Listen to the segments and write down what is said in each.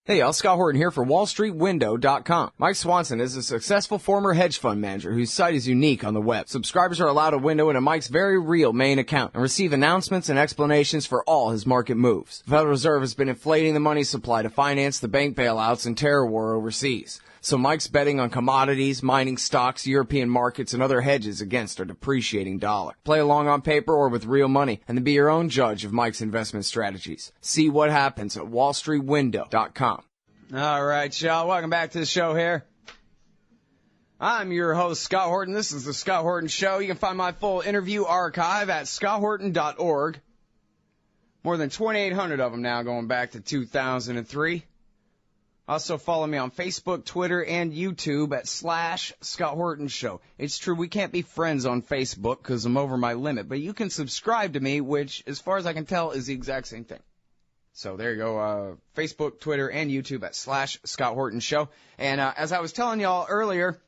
Hey y'all, Scott Horton here for WallStreetWindow.com. Mike Swanson is a successful former hedge fund manager whose site is unique on the web. Subscribers are allowed a window into Mike's very real main account and receive announcements and explanations for all his market moves. The Federal Reserve has been inflating the money supply to finance the bank bailouts and terror war overseas. So Mike's betting on commodities, mining stocks, European markets, and other hedges against a depreciating dollar. Play along on paper or with real money, and then be your own judge of Mike's investment strategies. See what happens at WallStreetWindow.com. All right, y'all. Welcome back to the show here. I'm your host, Scott Horton. This is the Scott Horton Show. You can find my full interview archive at scotthorton.org. More than 2,800 of them now going back to 2003. Also, follow me on Facebook, Twitter, and YouTube at /Scott Horton Show. It's true, we can't be friends on Facebook because I'm over my limit, but you can subscribe to me, which, as far as I can tell, is the exact same thing. So there you go, Facebook, Twitter, and YouTube at /Scott Horton Show. And as I was telling y'all earlier,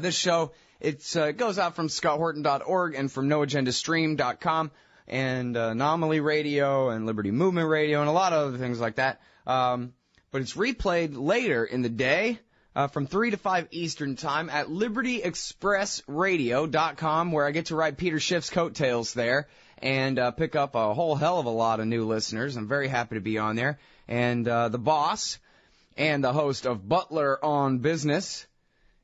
this show, it goes out from scotthorton.org and from noagendastream.com and Anomaly Radio and Liberty Movement Radio and a lot of other things like that. But it's replayed later in the day from 3 to 5 Eastern Time at LibertyExpressRadio.com, where I get to ride Peter Schiff's coattails there and pick up a whole hell of a lot of new listeners. I'm very happy to be on there. And the boss and the host of Butler on Business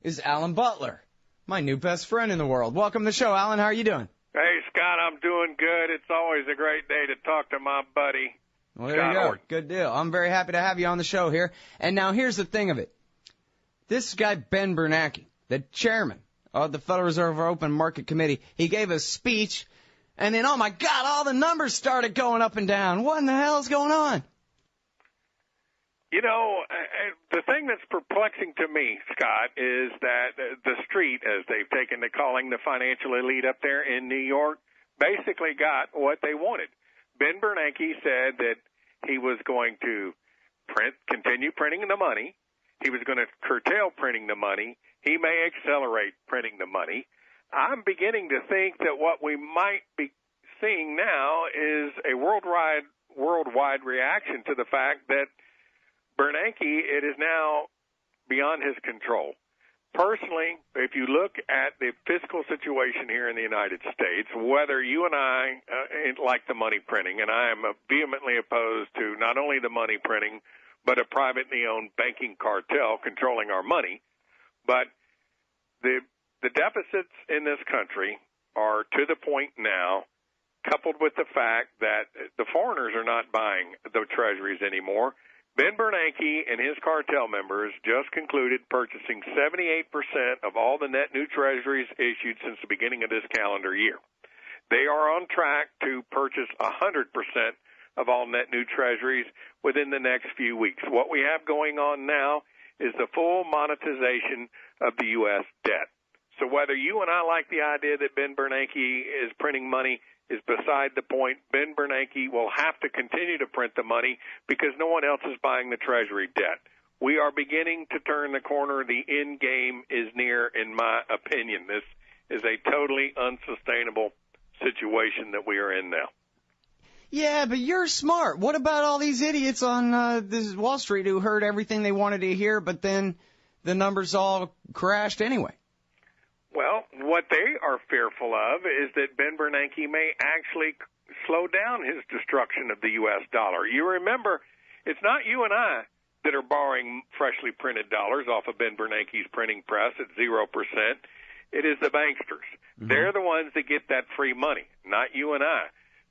is Alan Butler, my new best friend in the world. Welcome to the show, Alan. How are you doing? Hey, Scott, I'm doing good. It's always a great day to talk to my buddy. Well, there you go. Good deal. I'm very happy to have you on the show here. And now here's the thing of it. This guy, Ben Bernanke, the chairman of the Federal Reserve Open Market Committee, he gave a speech, and then, oh, my God, all the numbers started going up and down. What in the hell is going on? You know, the thing that's perplexing to me, Scott, is that the street, as they've taken to calling the financial elite up there in New York, basically got what they wanted. Ben Bernanke said that he was going to continue printing the money. He was going to curtail printing the money. He may accelerate printing the money. I'm beginning to think that what we might be seeing now is a worldwide reaction to the fact that Bernanke, it is now beyond his control. Personally, if you look at the fiscal situation here in the United States, whether you and I like the money printing, and I am vehemently opposed to not only the money printing, but a privately owned banking cartel controlling our money, but the deficits in this country are to the point now, coupled with the fact that the foreigners are not buying the treasuries anymore. Ben Bernanke and his cartel members just concluded purchasing 78% of all the net new treasuries issued since the beginning of this calendar year. They are on track to purchase 100% of all net new treasuries within the next few weeks. What we have going on now is the full monetization of the U.S. debt. So whether you and I like the idea that Ben Bernanke is printing money is beside the point. Ben Bernanke will have to continue to print the money because no one else is buying the Treasury debt. We are beginning to turn the corner. The end game is near, in my opinion. This is a totally unsustainable situation that we are in now. Yeah, but you're smart. What about all these idiots on this Wall Street who heard everything they wanted to hear, but then the numbers all crashed anyway? Well, what they are fearful of is that Ben Bernanke may actually slow down his destruction of the U.S. dollar. You remember, it's not you and I that are borrowing freshly printed dollars off of Ben Bernanke's printing press at 0%. It is the banksters. Mm-hmm. They're the ones that get that free money, not you and I.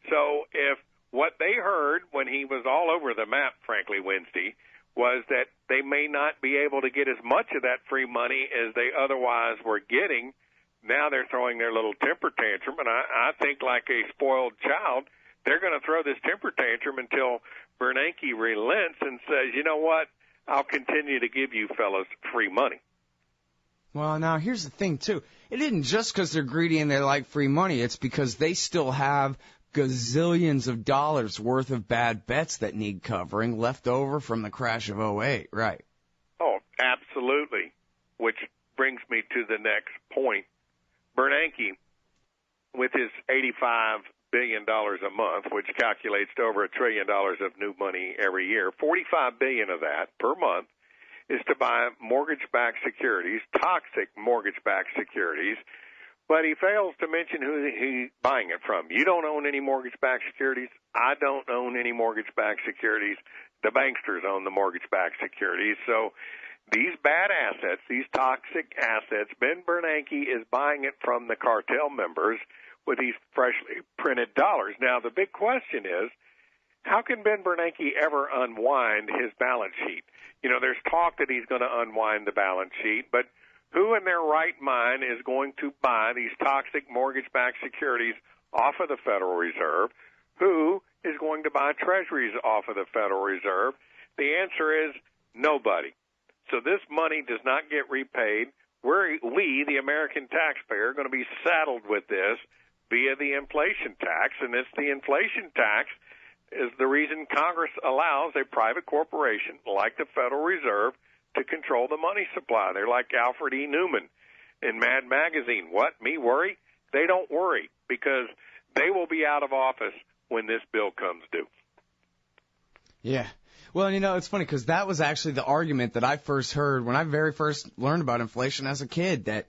So if what they heard when he was all over the map, frankly, Wednesday, was that they may not be able to get as much of that free money as they otherwise were getting. Now they're throwing their little temper tantrum, and I think like a spoiled child, they're going to throw this temper tantrum until Bernanke relents and says, you know what, I'll continue to give you fellas free money. Well, now here's the thing, too. It isn't just because they're greedy and they like free money. It's because they still have gazillions of dollars worth of bad bets that need covering left over from the crash of '08, right? Oh, absolutely. Which brings me to the next point. Bernanke, with his $85 billion a month, which calculates to over $1 trillion of new money every year. $45 billion of that per month is to buy mortgage-backed securities, toxic mortgage-backed securities, but he fails to mention who he's buying it from. You don't own any mortgage-backed securities. I don't own any mortgage-backed securities. The banksters own the mortgage-backed securities. So these bad assets, these toxic assets, Ben Bernanke is buying it from the cartel members with these freshly printed dollars. Now, the big question is, how can Ben Bernanke ever unwind his balance sheet? You know, there's talk that he's going to unwind the balance sheet, but who in their right mind is going to buy these toxic mortgage-backed securities off of the Federal Reserve? Who is going to buy treasuries off of the Federal Reserve? The answer is nobody. So this money does not get repaid. We, the American taxpayer, are going to be saddled with this via the inflation tax, and it's the inflation tax is the reason Congress allows a private corporation like the Federal Reserve to control the money supply. They're like Alfred E. Newman in Mad Magazine. What, me worry? They don't worry because they will be out of office when this bill comes due. Yeah. Well, you know, it's funny because that was actually the argument that I first heard when I very first learned about inflation as a kid, that,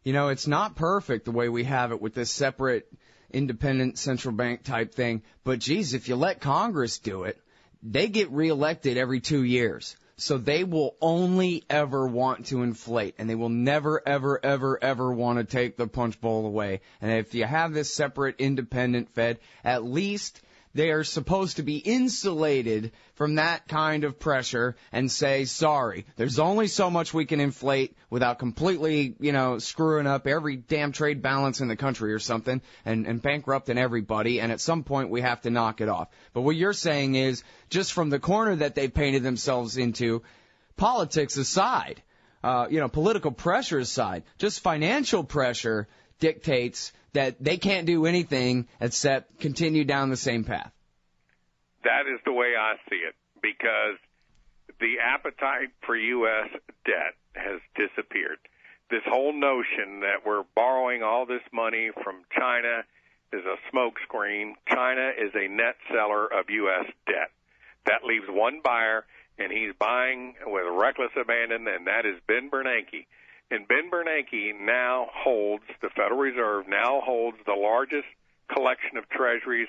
you know, it's not perfect the way we have it with this separate independent central bank type thing. But, geez, if you let Congress do it, they get reelected every 2 years. So they will only ever want to inflate, and they will never, ever, ever, ever want to take the punch bowl away. And if you have this separate independent Fed, at least they are supposed to be insulated from that kind of pressure and say, sorry, there's only so much we can inflate without completely, you know, screwing up every damn trade balance in the country or something and bankrupting everybody. And at some point we have to knock it off. But what you're saying is, just from the corner that they painted themselves into, politics aside, political pressure aside, just financial pressure dictates that they can't do anything except continue down the same path. That is the way I see it, because the appetite for U.S. debt has disappeared. This whole notion that we're borrowing all this money from China is a smokescreen. China is a net seller of U.S. debt. That leaves one buyer, and he's buying with reckless abandon, and that is Ben Bernanke. And Ben Bernanke now holds, the Federal Reserve now holds the largest collection of treasuries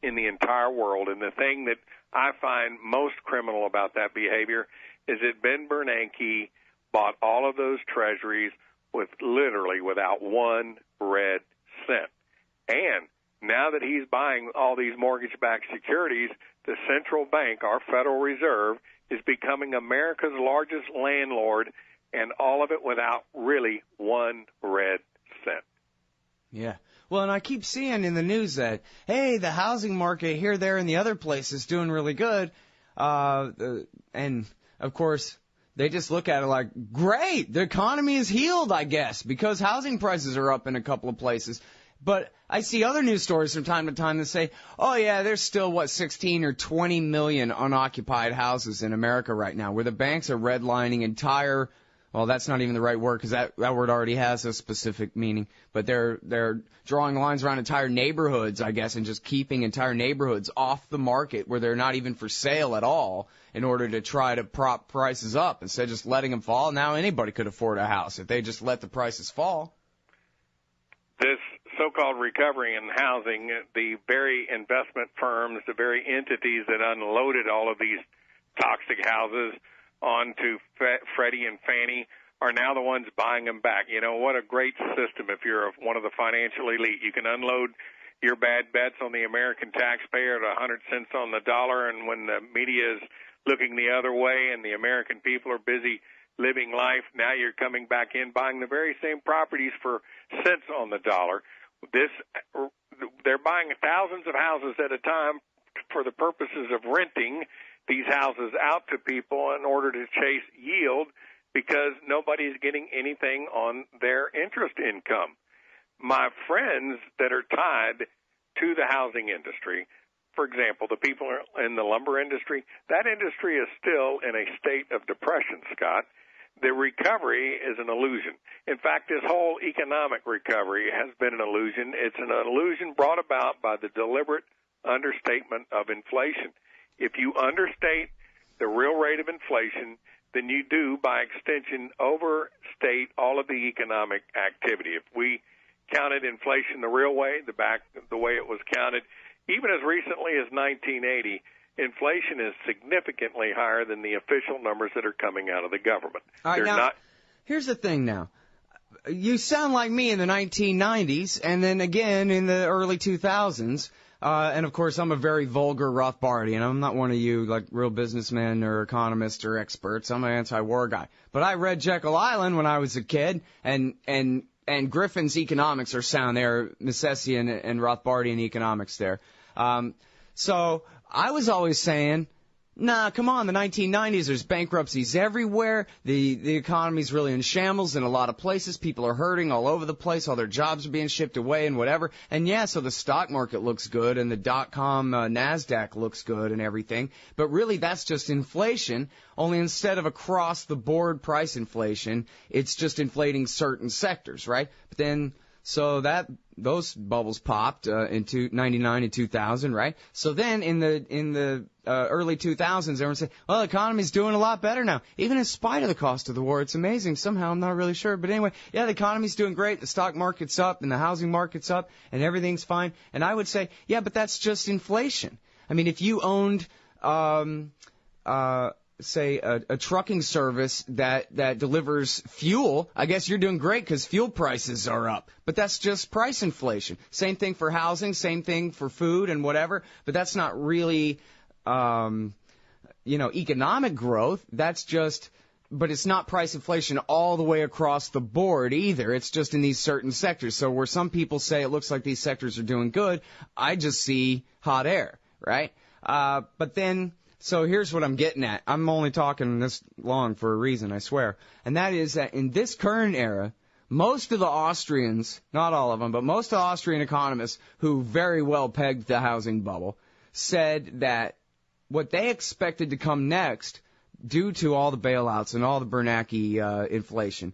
in the entire world. And the thing that I find most criminal about that behavior is that Ben Bernanke bought all of those treasuries with literally without one red cent. And now that he's buying all these mortgage-backed securities, the central bank, our Federal Reserve, is becoming America's largest landlord, and all of it without really one red cent. Yeah. Well, and I keep seeing in the news that, hey, the housing market here, there, and the other place is doing really good. And, of course, they just look at it like, great, the economy is healed, I guess, because housing prices are up in a couple of places. But I see other news stories from time to time that say, oh, yeah, there's still, 16 or 20 million unoccupied houses in America right now, where the banks are redlining entire. Well, that's not even the right word, because that word already has a specific meaning. But they're drawing lines around entire neighborhoods, I guess, and just keeping entire neighborhoods off the market where they're not even for sale at all in order to try to prop prices up instead of just letting them fall. Now anybody could afford a house if they just let the prices fall. This so-called recovery in housing, the very investment firms, the very entities that unloaded all of these toxic houses onto Freddie and Fannie are now the ones buying them back. You know, what a great system if you're one of the financial elite. You can unload your bad bets on the American taxpayer at 100 cents on the dollar, and when the media is looking the other way and the American people are busy living life, now you're coming back in buying the very same properties for cents on the dollar. They're buying thousands of houses at a time for the purposes of renting these houses out to people in order to chase yield, because nobody's getting anything on their interest income. My friends that are tied to the housing industry, for example, the people in the lumber industry, that industry is still in a state of depression, Scott. the recovery is an illusion. In fact, this whole economic recovery has been an illusion. It's an illusion brought about by the deliberate understatement of inflation. If you understate the real rate of inflation, then you do, by extension, overstate all of the economic activity. If we counted inflation the real way, the way it was counted, even as recently as 1980, inflation is significantly higher than the official numbers that are coming out of the government. All right, here's the thing now. You sound like me in the 1990s and then again in the early 2000s. And, of course, I'm a very vulgar Rothbardian. I'm not one of you, like, real businessmen or economists or experts. I'm an anti-war guy. But I read Jekyll Island when I was a kid, and Griffin's economics are sound there, Misesian and Rothbardian economics there. So I was always saying, nah, come on, the 1990s, there's bankruptcies everywhere. The economy's really in shambles in a lot of places. People are hurting all over the place. All their jobs are being shipped away and whatever. And yeah, so the stock market looks good and the .com NASDAQ looks good and everything. But really, that's just inflation. Only instead of across-the-board price inflation, it's just inflating certain sectors, right? But then, so those bubbles popped in 99 and 2000, right? So then in the early 2000s, everyone said, well, the economy's doing a lot better now, even in spite of the cost of the war. It's amazing. Somehow, I'm not really sure. But anyway, yeah, the economy's doing great. The stock market's up and the housing market's up and everything's fine. And I would say, yeah, but that's just inflation. I mean, if you owned say a trucking service that delivers fuel, I guess you're doing great because fuel prices are up. But that's just price inflation. Same thing for housing, same thing for food and whatever. But that's not really, economic growth. That's just, but it's not price inflation all the way across the board either. It's just in these certain sectors. So where some people say it looks like these sectors are doing good, I just see hot air, right? But then, so here's what I'm getting at. I'm only talking this long for a reason, I swear. And that is that in this current era, most of the Austrians, not all of them, but most of the Austrian economists who very well pegged the housing bubble said that what they expected to come next, due to all the bailouts and all the Bernanke inflation,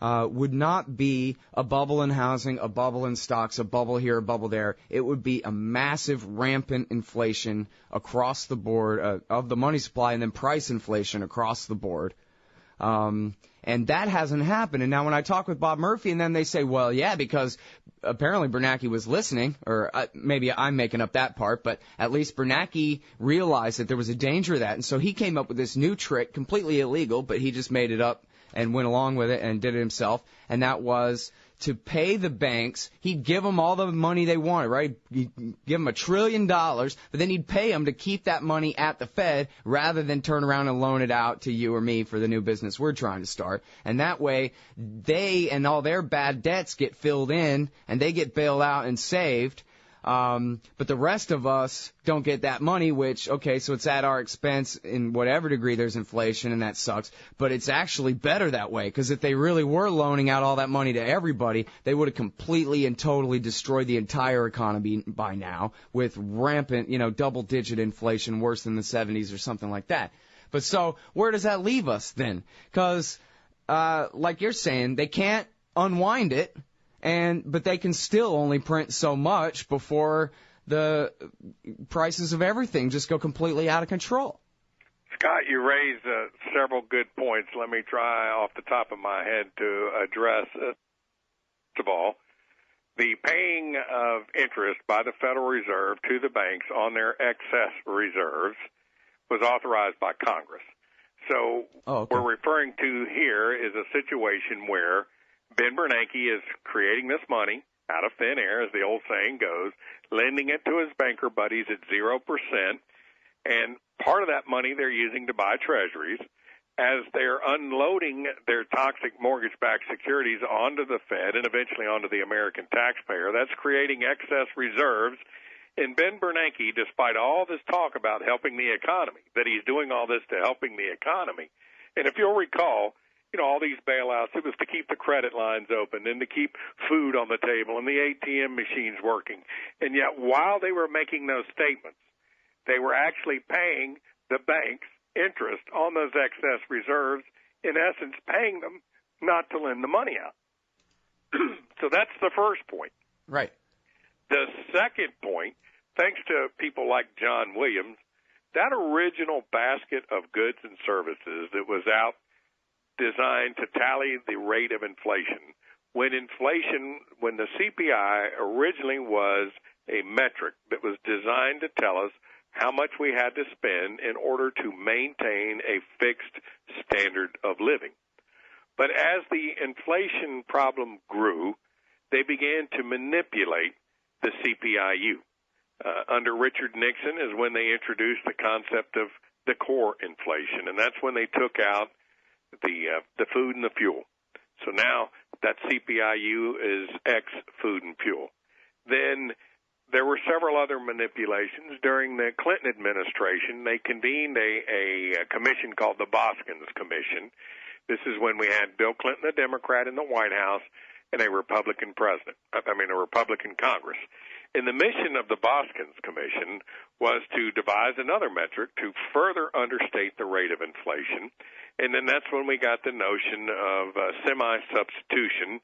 would not be a bubble in housing, a bubble in stocks, a bubble here, a bubble there. It would be a massive, rampant inflation across the board of the money supply, and then price inflation across the board. And that hasn't happened. And now when I talk with Bob Murphy, and then they say, well, yeah, because apparently Bernanke was listening, or maybe I'm making up that part, but at least Bernanke realized that there was a danger of that. And so he came up with this new trick, completely illegal, but he just made it up and went along with it and did it himself, and that was to pay the banks. He'd give them all the money they wanted, right? He'd give them $1 trillion, but then he'd pay them to keep that money at the Fed rather than turn around and loan it out to you or me for the new business we're trying to start. And that way, they and all their bad debts get filled in, and they get bailed out and saved. But the rest of us don't get that money, which, okay, so it's at our expense in whatever degree there's inflation, and that sucks. But it's actually better that way, because if they really were loaning out all that money to everybody, they would have completely and totally destroyed the entire economy by now with rampant, double-digit inflation, worse than the 70s or something like that. But so where does that leave us then? Because, like you're saying, they can't unwind it. But they can still only print so much before the prices of everything just go completely out of control. Scott, you raised several good points. Let me try off the top of my head to address, first of all, the paying of interest by the Federal Reserve to the banks on their excess reserves was authorized by Congress. So We're referring to here is a situation where Ben Bernanke is creating this money out of thin air, as the old saying goes, lending it to his banker buddies at 0%, and part of that money they're using to buy treasuries. As they're unloading their toxic mortgage-backed securities onto the Fed and eventually onto the American taxpayer, that's creating excess reserves. And Ben Bernanke, despite all this talk about helping the economy, that he's doing all this to helping the economy, and if you'll recall, all these bailouts, it was to keep the credit lines open and to keep food on the table and the ATM machines working. And yet, while they were making those statements, they were actually paying the banks interest on those excess reserves in essence, paying them not to lend the money out. So that's the first point. Right. The second point, thanks to people like John Williams, that original basket of goods and services that was out designed to tally the rate of inflation, when the CPI originally was a metric that was designed to tell us how much we had to spend in order to maintain a fixed standard of living. But as the inflation problem grew, they began to manipulate the CPIU. Under Richard Nixon is when they introduced the concept of the core inflation, and that's when they took out the food and the fuel. So now that CPIU is X food and fuel. Then there were several other manipulations. During the Clinton administration, they convened a commission called the Boskins Commission. This is when we had Bill Clinton, a Democrat, in the White House, and a Republican Congress. And the mission of the Boskins Commission was to devise another metric to further understate the rate of inflation. And then that's when we got the notion of semi-substitution,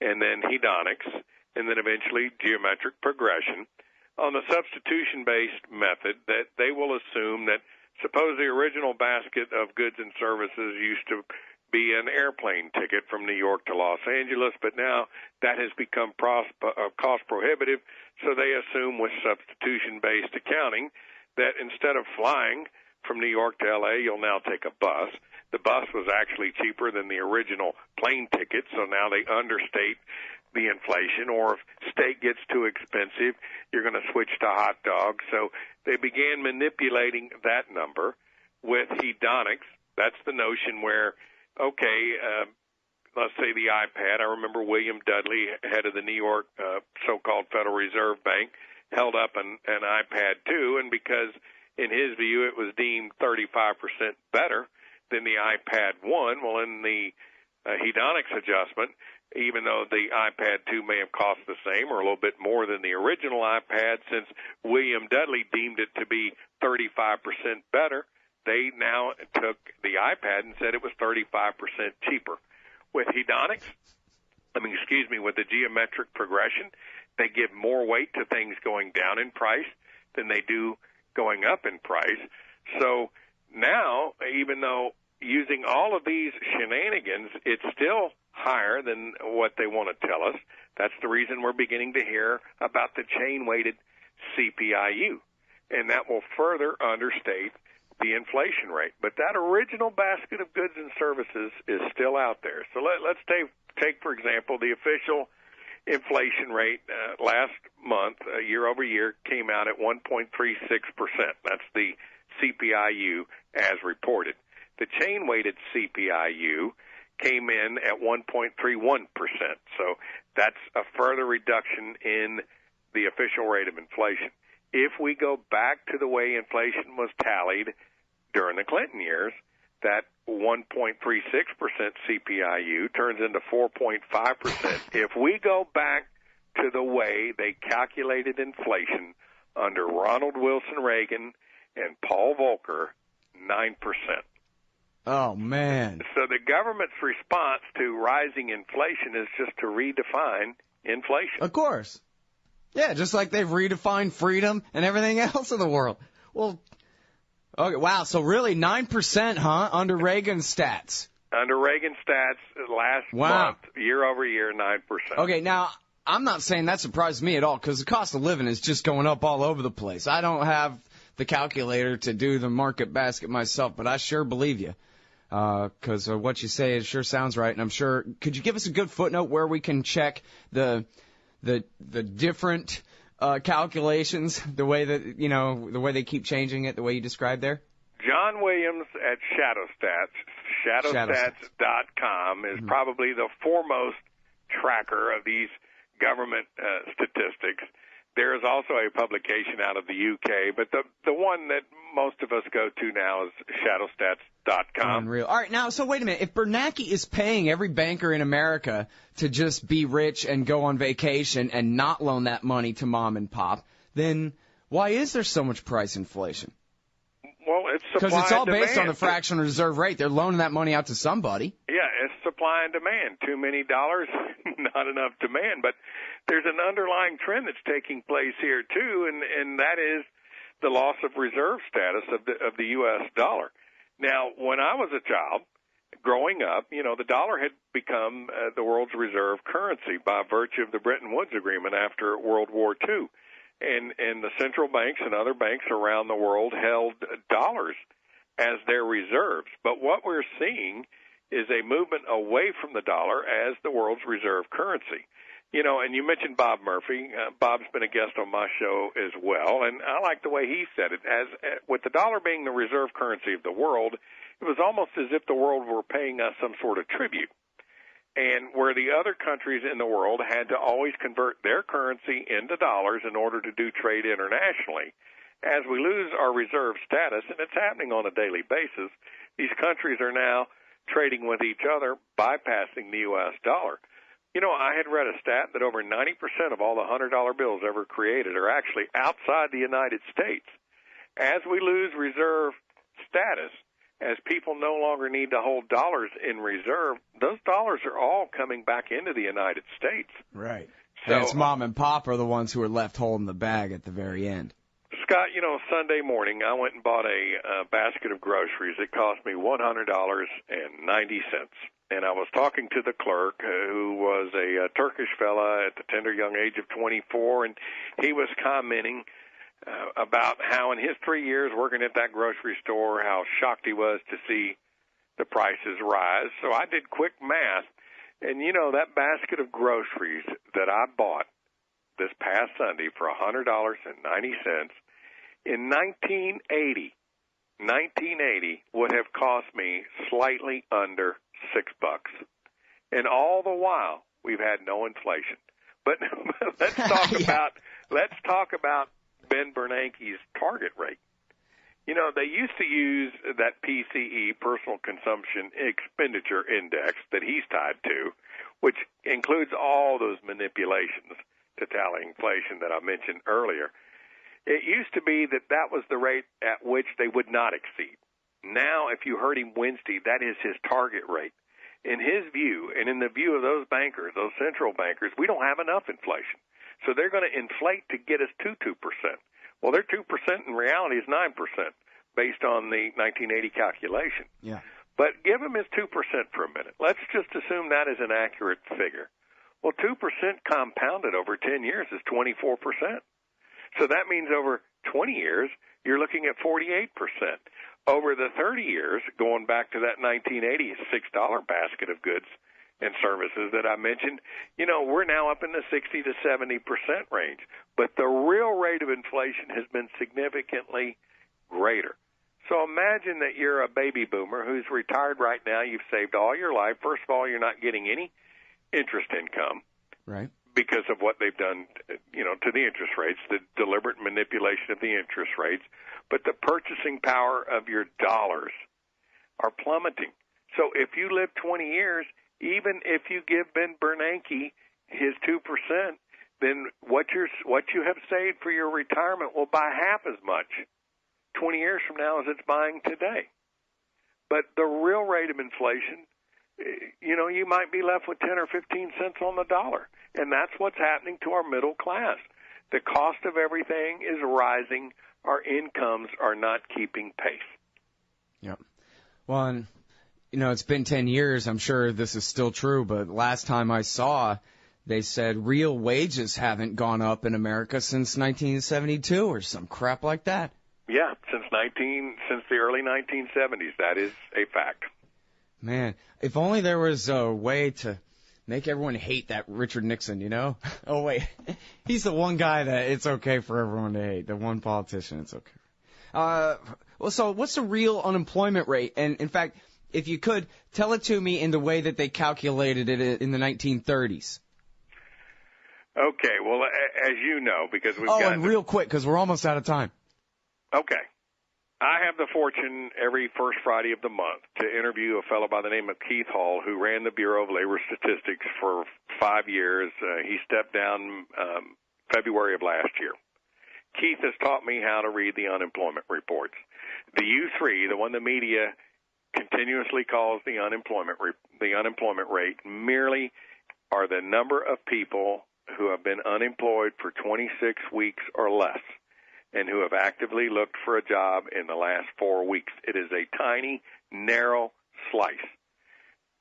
and then hedonics, and then eventually geometric progression. On the substitution-based method, that they will assume that suppose the original basket of goods and services used to be an airplane ticket from New York to Los Angeles, but now that has become cost prohibitive, so they assume with substitution-based accounting that instead of flying from New York to L.A., you'll now take a bus. The bus was actually cheaper than the original plane ticket, so now they understate the inflation, or if steak gets too expensive, you're going to switch to hot dogs. So they began manipulating that number with hedonics. That's the notion where, okay, let's say the iPad. I remember William Dudley, head of the New York so-called Federal Reserve Bank, held up an iPad too, and because in his view it was deemed 35% better than the iPad 1, well, in the hedonics adjustment, even though the iPad 2 may have cost the same or a little bit more than the original iPad, since William Dudley deemed it to be 35% better, they now took the iPad and said it was 35% cheaper. With hedonics, with the geometric progression, they give more weight to things going down in price than they do going up in price. So now, even though using all of these shenanigans, it's still higher than what they want to tell us. That's the reason we're beginning to hear about the chain-weighted CPIU, and that will further understate the inflation rate. But that original basket of goods and services is still out there. So let's take, for example, the official inflation rate last month, year over year, came out at 1.36%. That's the CPIU as reported. The chain-weighted CPIU came in at 1.31%. So that's a further reduction in the official rate of inflation. If we go back to the way inflation was tallied during the Clinton years, that 1.36% CPIU turns into 4.5%. If we go back to the way they calculated inflation under Ronald Wilson Reagan and Paul Volcker, 9%. Oh, man. So the government's response to rising inflation is just to redefine inflation. Of course. Yeah, just like they've redefined freedom and everything else in the world. Well, okay, wow, so really 9%, huh, under Reagan's stats? Under Reagan's stats last month, year over year, 9%. Okay, now, I'm not saying that surprised me at all, because the cost of living is just going up all over the place. I don't have the calculator to do the market basket myself, but I sure believe you. Because what you say, it sure sounds right, and I'm sure. Could you give us a good footnote where we can check the different calculations, the way that the way they keep changing it, the way you described there? John Williams at shadowstats.com is probably the foremost tracker of these government statistics. There is also a publication out of the UK, but the one that most of us go to now is shadowstats.com. Unreal. All right, now, so wait a minute. If Bernanke is paying every banker in America to just be rich and go on vacation and not loan that money to mom and pop, then why is there so much price inflation? Well, it's supply because it's all and based on demand. the fractional reserve rate. They're loaning that money out to somebody. Yeah, it's supply and demand. Too many dollars, not enough demand. But there's an underlying trend that's taking place here too, and that is the loss of reserve status of the U.S. dollar. Now, when I was a child, growing up, the dollar had become the world's reserve currency by virtue of the Bretton Woods Agreement after World War II. And the central banks and other banks around the world held dollars as their reserves. But what we're seeing is a movement away from the dollar as the world's reserve currency. And you mentioned Bob Murphy. Bob's been a guest on my show as well, and I like the way he said it. As with the dollar being the reserve currency of the world, it was almost as if the world were paying us some sort of tribute. And where the other countries in the world had to always convert their currency into dollars in order to do trade internationally, as we lose our reserve status, and it's happening on a daily basis, these countries are now trading with each other, bypassing the U.S. dollar. I had read a stat that over 90% of all the $100 bills ever created are actually outside the United States. As we lose reserve status, as people no longer need to hold dollars in reserve, those dollars are all coming back into the United States. Right. So, and it's mom and pop are the ones who are left holding the bag at the very end. Scott, Sunday morning I went and bought a basket of groceries. It cost me $100.90. And I was talking to the clerk, who was a Turkish fella at the tender young age of 24, and he was commenting about how in his 3 years working at that grocery store, how shocked he was to see the prices rise. So I did quick math, and that basket of groceries that I bought this past Sunday for $100.90 in 1980 would have cost me slightly under $6. And all the while we've had no inflation. But let's talk about Ben Bernanke's target rate. They used to use that PCE, Personal Consumption Expenditure Index, that he's tied to, which includes all those manipulations to tally inflation that I mentioned earlier. It used to be that was the rate at which they would not exceed. Now, if you heard him Wednesday, that is his target rate. In his view, and in the view of those bankers, those central bankers, we don't have enough inflation. So they're going to inflate to get us to 2%. Well, their 2% in reality is 9% based on the 1980 calculation. Yeah. But give them his 2% for a minute. Let's just assume that is an accurate figure. Well, 2% compounded over 10 years is 24%. So that means over 20 years, you're looking at 48%. Over the 30 years, going back to that 1980 $6 basket of goods and services that I mentioned, we're now up in the 60 to 70% range. But the real rate of inflation has been significantly greater. So imagine that you're a baby boomer who's retired right now. You've saved all your life. First of all, you're not getting any interest income. Right. Because of what they've done, to the interest rates, the deliberate manipulation of the interest rates. But the purchasing power of your dollars are plummeting. So if you live 20 years, even if you give Ben Bernanke his 2%, then what you have saved for your retirement will buy half as much 20 years from now as it's buying today. But the real rate of inflation, you might be left with 10 or 15 cents on the dollar. And that's what's happening to our middle class. The cost of everything is rising. Our incomes are not keeping pace. Yep. Well, and, it's been 10 years. I'm sure this is still true, but last time I saw, they said real wages haven't gone up in America since 1972 or some crap like that. Yeah, since the early 1970s. That is a fact. Man, if only there was a way to make everyone hate that Richard Nixon, Oh, wait. He's the one guy that it's okay for everyone to hate. The one politician, it's okay. So what's the real unemployment rate? And, in fact, if you could, tell it to me in the way that they calculated it in the 1930s. Okay. Well, as you know, because we've got... Oh, and real quick, because we're almost out of time. Okay. I have the fortune every first Friday of the month to interview a fellow by the name of Keith Hall, who ran the Bureau of Labor Statistics for 5 years. He stepped down February of last year. Keith has taught me how to read the unemployment reports. The U3, the one the media continuously calls the unemployment rate, merely are the number of people who have been unemployed for 26 weeks or less and who have actively looked for a job in the last 4 weeks. It is a tiny, narrow slice.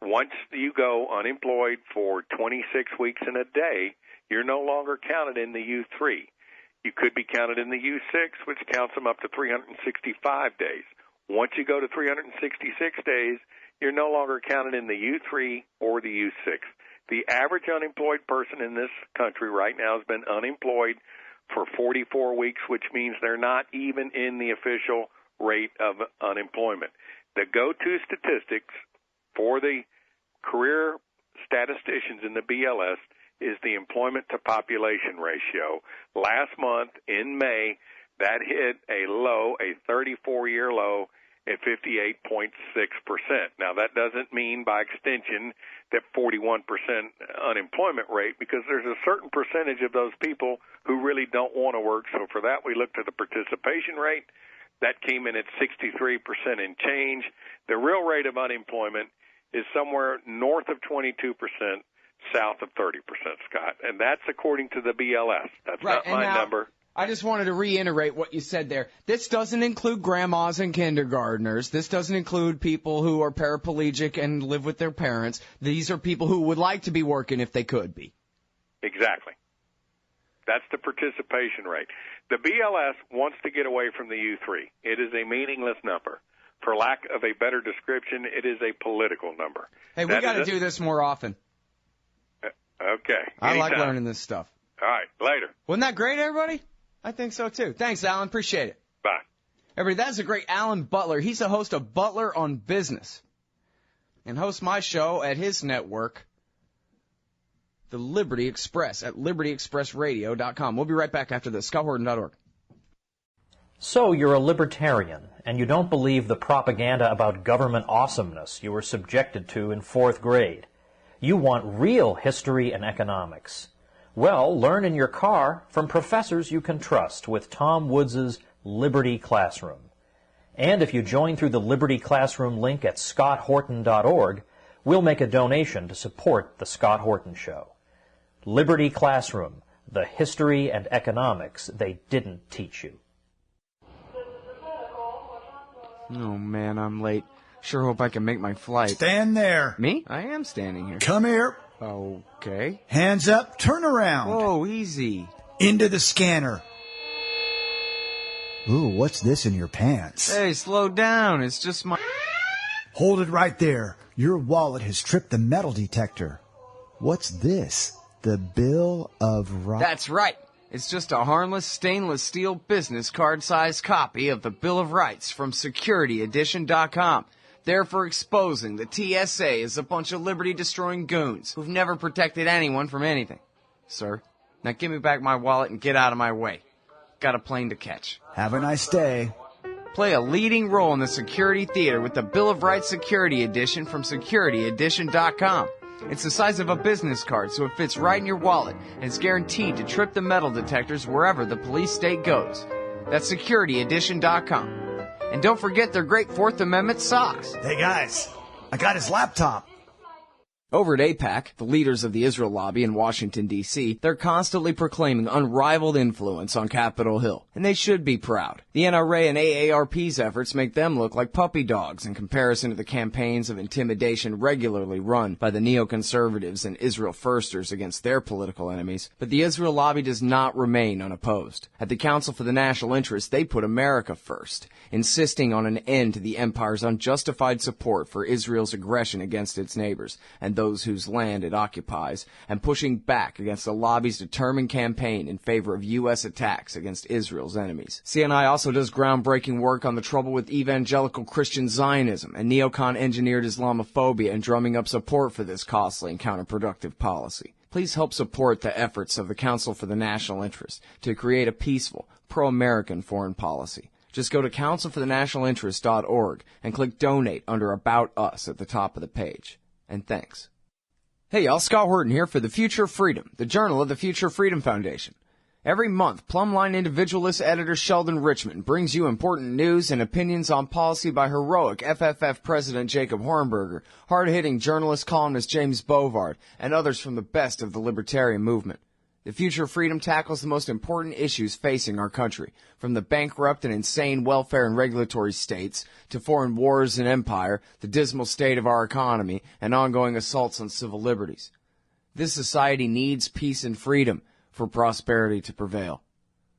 Once you go unemployed for 26 weeks and a day, you're no longer counted in the U3. You could be counted in the U6, which counts them up to 365 days. Once you go to 366 days, you're no longer counted in the U3 or the U6. The average unemployed person in this country right now has been unemployed for 44 weeks, which means they're not even in the official rate of unemployment. The go-to statistics for the career statisticians in the BLS is the employment to population ratio. Last month in May, that hit a low, a 34-year low at 58.6%. Now, that doesn't mean by extension that 41% unemployment rate, because there's a certain percentage of those people who really don't want to work. So for that, we looked at the participation rate. That came in at 63% and change. The real rate of unemployment is somewhere north of 22%, south of 30%, Scott. And that's according to the BLS. That's right, not my number. I just wanted to reiterate what you said there. This doesn't include grandmas and kindergartners. This doesn't include people who are paraplegic and live with their parents. These are people who would like to be working if they could be. Exactly. That's the participation rate. The BLS wants to get away from the U3. It is a meaningless number. For lack of a better description, it is a political number. Hey, we got to do this more often. Okay. I like learning this stuff. All right. Later. Wasn't that great, everybody? I think so, too. Thanks, Alan. Appreciate it. Bye. Everybody, that's a great Alan Butler. He's the host of Butler on Business and hosts my show at his network, the Liberty Express, at libertyexpressradio.com. We'll be right back after this. ScottHorton.org. So you're a libertarian, and you don't believe the propaganda about government awesomeness you were subjected to in 4th grade. You want real history and economics. Well, learn in your car from professors you can trust with Tom Woods' Liberty Classroom. And if you join through the Liberty Classroom link at scotthorton.org, we'll make a donation to support the Scott Horton Show. Liberty Classroom, the history and economics they didn't teach you. Oh, man, I'm late. Sure hope I can make my flight. Stand there. Me? I am standing here. Come here. Okay. Hands up, turn around. Whoa, easy. Into the scanner. Ooh, what's this in your pants? Hey, slow down. It's just my... Hold it right there. Your wallet has tripped the metal detector. What's this? The Bill of Rights? That's right. It's just a harmless stainless steel business card-sized copy of the Bill of Rights from SecurityEdition.com. There for exposing the TSA as a bunch of liberty-destroying goons who've never protected anyone from anything. Sir, now give me back my wallet and get out of my way. Got a plane to catch. Have a nice day. Play a leading role in the security theater with the Bill of Rights Security Edition from SecurityEdition.com. It's the size of a business card, so it fits right in your wallet, and it's guaranteed to trip the metal detectors wherever the police state goes. That's SecurityEdition.com. And don't forget their great Fourth Amendment socks. Hey, guys, I got his laptop. Over at AIPAC, the leaders of the Israel lobby in Washington, D.C., they're constantly proclaiming unrivaled influence on Capitol Hill, and they should be proud. The NRA and AARP's efforts make them look like puppy dogs in comparison to the campaigns of intimidation regularly run by the neoconservatives and Israel firsters against their political enemies. But the Israel lobby does not remain unopposed. At the Council for the National Interest, they put America first, insisting on an end to the empire's unjustified support for Israel's aggression against its neighbors and those whose land it occupies, and pushing back against the lobby's determined campaign in favor of U.S. attacks against Israel's enemies. CNI also does groundbreaking work on the trouble with evangelical Christian Zionism and neocon-engineered Islamophobia and drumming up support for this costly and counterproductive policy. Please help support the efforts of the Council for the National Interest to create a peaceful, pro-American foreign policy. Just go to councilforthenationalinterest.org and click Donate under About Us at the top of the page. And thanks. Hey y'all, Scott Horton here for The Future of Freedom, the journal of the Future Freedom Foundation. Every month, Plumline individualist editor Sheldon Richmond brings you important news and opinions on policy by heroic FFF President Jacob Hornberger, hard-hitting journalist columnist James Bovard, and others from the best of the libertarian movement. The Future of Freedom tackles the most important issues facing our country, from the bankrupt and insane welfare and regulatory states to foreign wars and empire, the dismal state of our economy, and ongoing assaults on civil liberties. This society needs peace and freedom for prosperity to prevail.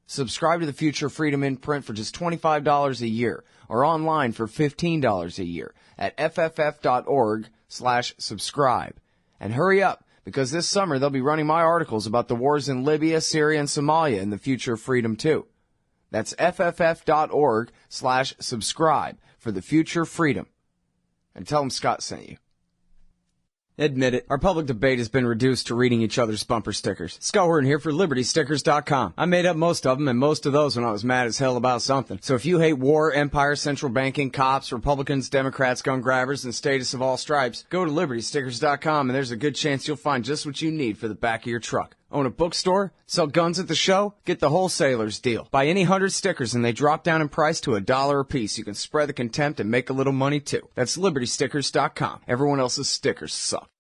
Subscribe to the Future of Freedom in print for just $25 a year or online for $15 a year at fff.org/subscribe. And hurry up, because this summer they'll be running my articles about the wars in Libya, Syria, and Somalia in the Future of Freedom too. That's fff.org/subscribe for the Future of Freedom. And tell them Scott sent you. Admit it, our public debate has been reduced to reading each other's bumper stickers. Scott Horton here for LibertyStickers.com. I made up most of them, and most of those when I was mad as hell about something. So if you hate war, empire, central banking, cops, Republicans, Democrats, gun grabbers, and status of all stripes, go to LibertyStickers.com, and there's a good chance you'll find just what you need for the back of your truck. Own a bookstore? Sell guns at the show? Get the wholesaler's deal. Buy any 100 stickers and they drop down in price to $1 a piece. You can spread the contempt and make a little money too. That's LibertyStickers.com. Everyone else's stickers suck.